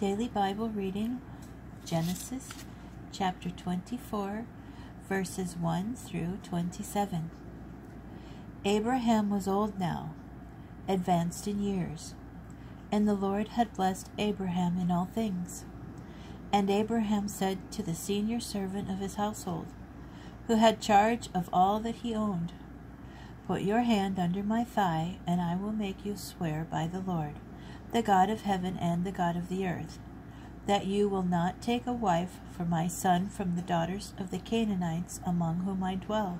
Daily Bible reading, Genesis chapter 24, verses 1 through 27. Abraham was old now, advanced in years, and the Lord had blessed Abraham in all things. And Abraham said to the senior servant of his household, who had charge of all that he owned, "Put your hand under my thigh, and I will make you swear by the Lord, the God of heaven and the God of the earth, that you will not take a wife for my son from the daughters of the Canaanites among whom I dwell,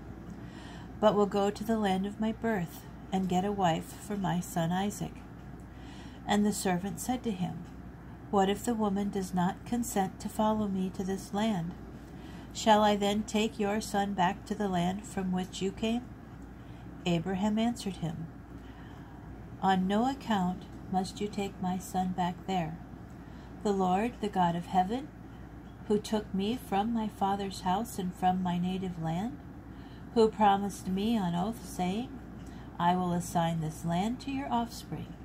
but will go to the land of my birth, and get a wife for my son Isaac." And the servant said to him, "What if the woman does not consent to follow me to this land? Shall I then take your son back to the land from which you came?" Abraham answered him, "On no account must you take my son back there. The Lord, the God of heaven, who took me from my father's house and from my native land, who promised me on oath, saying, 'I will assign this land to your offspring,'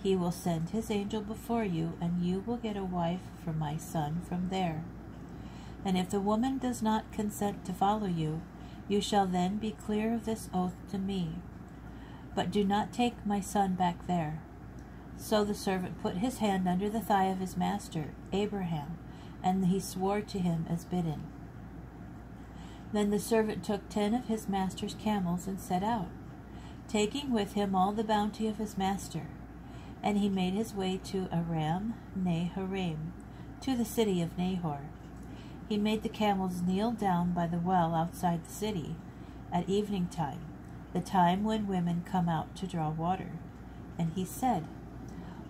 he will send his angel before you, and you will get a wife for my son from there. And if the woman does not consent to follow you, you shall then be clear of this oath to me. But do not take my son back there." So the servant put his hand under the thigh of his master, Abraham, and he swore to him as bidden. Then the servant took 10 of his master's camels and set out, taking with him all the bounty of his master. And he made his way to Aram Naharaim, to the city of Nahor. He made the camels kneel down by the well outside the city at evening time, the time when women come out to draw water. And he said,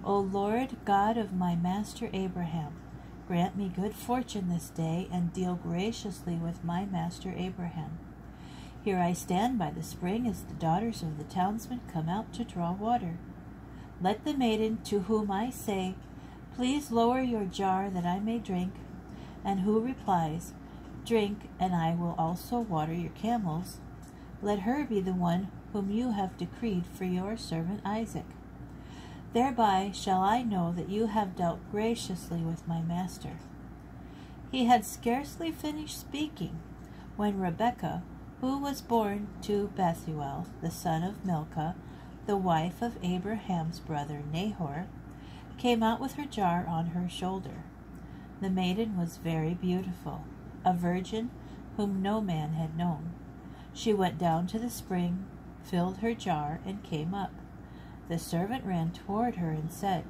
"O Lord God of my master Abraham, grant me good fortune this day, and deal graciously with my master Abraham. Here I stand by the spring as the daughters of the townsmen come out to draw water. Let the maiden to whom I say, 'Please lower your jar that I may drink,' and who replies, 'Drink, and I will also water your camels,' let her be the one whom you have decreed for your servant Isaac. Thereby shall I know that you have dealt graciously with my master." He had scarcely finished speaking when Rebekah, who was born to Bethuel, the son of Milcah, the wife of Abraham's brother Nahor, came out with her jar on her shoulder. The maiden was very beautiful, a virgin whom no man had known. She went down to the spring, filled her jar, and came up. The servant ran toward her and said,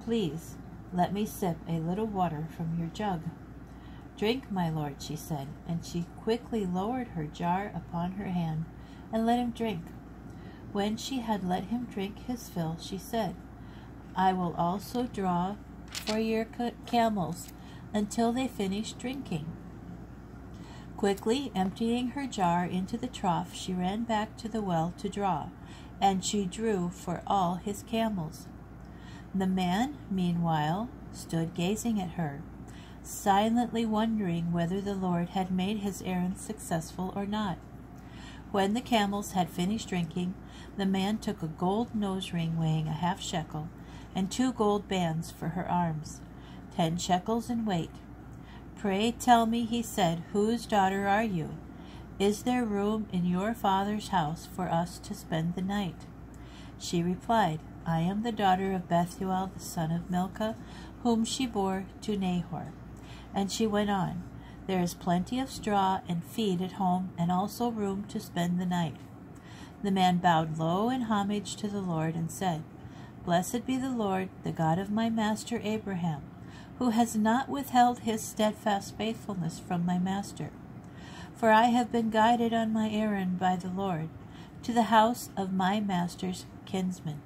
"Please, let me sip a little water from your jug." "Drink, my lord," she said, and she quickly lowered her jar upon her hand and let him drink. When she had let him drink his fill, she said, "I will also draw for your camels until they finish drinking." Quickly emptying her jar into the trough, she ran back to the well to draw, and she drew for all his camels. The man, meanwhile, stood gazing at her, silently wondering whether the Lord had made his errand successful or not. When the camels had finished drinking, the man took a gold nose ring weighing a half shekel, and 2 gold bands for her arms, 10 shekels in weight. "Pray tell me," he said, "whose daughter are you? Is there room in your father's house for us to spend the night?" She replied, "I am the daughter of Bethuel, the son of Milcah, whom she bore to Nahor." And she went on, "There is plenty of straw and feed at home, and also room to spend the night." The man bowed low in homage to the Lord and said, "Blessed be the Lord, the God of my master Abraham, who has not withheld his steadfast faithfulness from my master. For I have been guided on my errand by the Lord to the house of my master's kinsman."